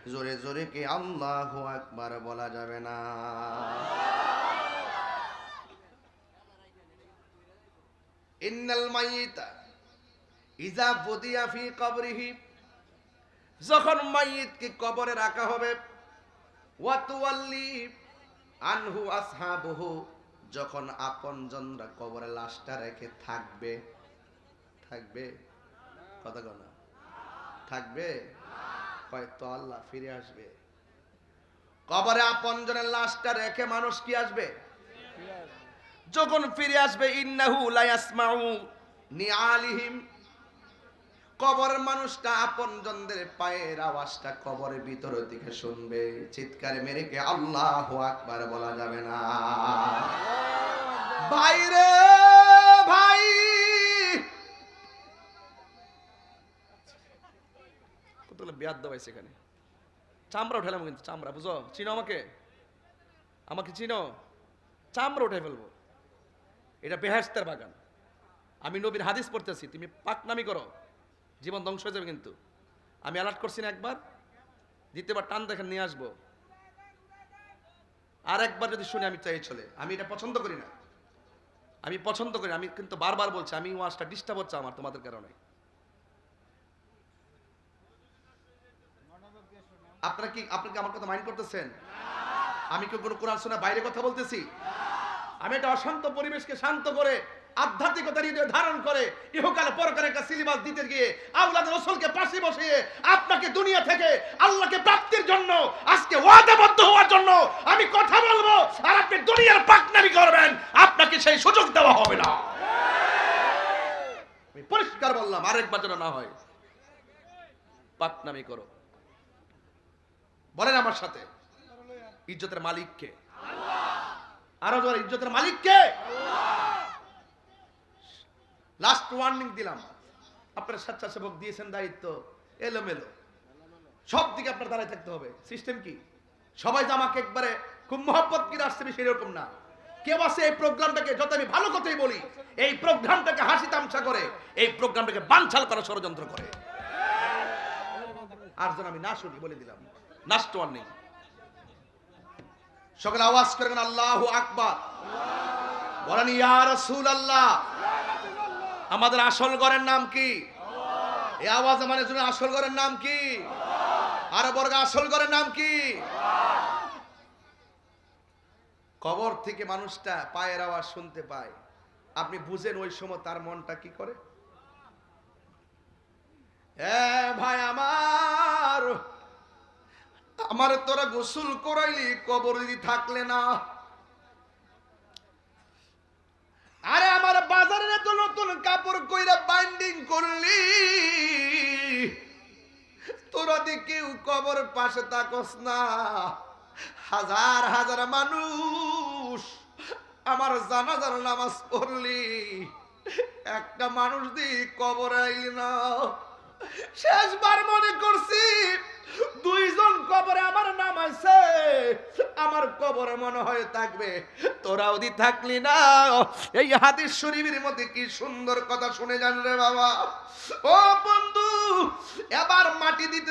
জোরে জোরে কি আল্লাহু আকবার বলা যাবে না? ইন্নাল মাইয়িতা ইযা বুদিয়া ফি কবরিহি, যখন মাইয়িতকে কবরে রাখা হবে, ওয়া তুওয়াল্লি আনহু আসহাবুহু, যখন আপনজনরা কবরে লাশটা রেখে থাকবে, থাকবে কথা কও না, থাকবে হয়তো আল্লাহ ফিরে আসবে। কবরে আপনজনের লাশটা রেখে মানুষ কি আসবে? যখন ফিরে আসবে, ইন্নাহু লা ইয়াসমাউ নিআলিহিম, কবরের মানুষটা আপনজনদের পায়ের আওয়াজটা কবরের ভিতর থেকে শুনবে। চিৎকারে মেরে কে আল্লাহু আকবার বলা যাবে না? ভাই রে ভাই, কতগুলো বেয়াদব আছে এখানে। চামড়া উঠালাম কিন্তু, চামড়া বুঝো, চিনো আমাকে, আমাকে চিনো, চামড়া উঠে ফেলবো। এটা বেহেশতের বাগান। আমি নবীর হাদিস পড়তেছি, তুমি পাকনামি করো জীবন ধ্বংস হয়ে যাবে। কিন্তু আমি অ্যালার্ট করছি না একবার, দ্বিতীয়বার টান দেখেন নিয়ে আসবো। আর একবার যদি শুনে আমি চাই চলে, আমি এটা পছন্দ করি না, আমি পছন্দ করি। আমি কিন্তু বারবার বলছি, আমি ওয়াজটা ডিস্টার্ব হচ্ছে আমার তোমাদের কারণে। আপনারা কি আমার কথা মাইন্ড করতেছেন? আমি কি কোনো কোরআন শোনা বাইরে কথা বলতেছি? আমি একটা অশান্ত পরিবেশকে শান্ত করে আধ্যাত্মিকতার হৃদয়ে ধারণ করে ইহকালে পরকালে একটা সিলেবাস দিতে গিয়ে আওলাদ রাসূলকে পাশে বসিয়ে আপনাকে দুনিয়া থেকে আল্লাহকে প্রাপ্তির জন্য আজকে ওয়াদাবদ্ধ হওয়ার জন্য আমি কথা বলবো, আর আপনি দুনিয়ার পাকনামি করবেন, আপনাকে সেই সুযোগ দেওয়া হবে না। আমি পরিষ্কার বললাম, আরেকবার যেন না হয়। পাকনামি করো, বলেন আমার সাথে, ইজ্জতের মালিক কে? আরো জোরে, ইজ্জতের মালিক কে? লাস্ট ওয়ার্নিং দিলাম, আপনার স্বেচ্ছাসেবক দিয়েছেন দায়িত্ব, এলোমেলো সব দিকে আপনার দাঁড়ায় থাকতে হবে। সিস্টেম কি? সবাই যে আমাকে একবারে খুব মহব্বত করে আসছে সেরকম না। কেউ আছে এই প্রোগ্রামটাকে, যত আমি ভালো কথাই বলি, এই প্রোগ্রামটাকে হাসি তামসা করে, এই প্রোগ্রামটাকে বানচাল করার ষড়যন্ত্র করে। আর যেন আমি না শুনি বলে দিলাম, লাস্ট ওয়ার্নিং। সকলে আওয়াজ করেন আল্লাহু আকবার, বলেন ইয়া রাসূলুল্লাহ। আমাদের আসল ঘরের নাম কি? এই আওয়াজ আমাদের জন্য আসল ঘরের নাম কি? আরো বর্গ, আসল ঘরের নাম কি? কবর থেকে মানুষটা পায়ের আওয়াজ শুনতে পায়, আপনি বুঝেন ওই সময় তার মনটা কি করে? ভাই আমার, আমার তোরা গোসল করাইলি কবর যদি থাকলে না, আরে আমার বাজারে তো নতুন কাপড় কইরা বাইন্ডিং করলি, তোরা দি কেউ কবর পাশে তাকস না। হাজার হাজার মানুষ আমার জানাজার নামাজ পড়লি, একটা মানুষ দি কবর আইলি না। শেষবার মনে করছি দুইজন কবরে আমার নাম আছে, আমার কবরে মনে হয় থাকবে, তোরাও দি থাকলি না। এই হাদিস শরীফের মধ্যে কি সুন্দর কথা শুনে যান রে বাবা। ও বন্ধু, এবার মাটি দিতে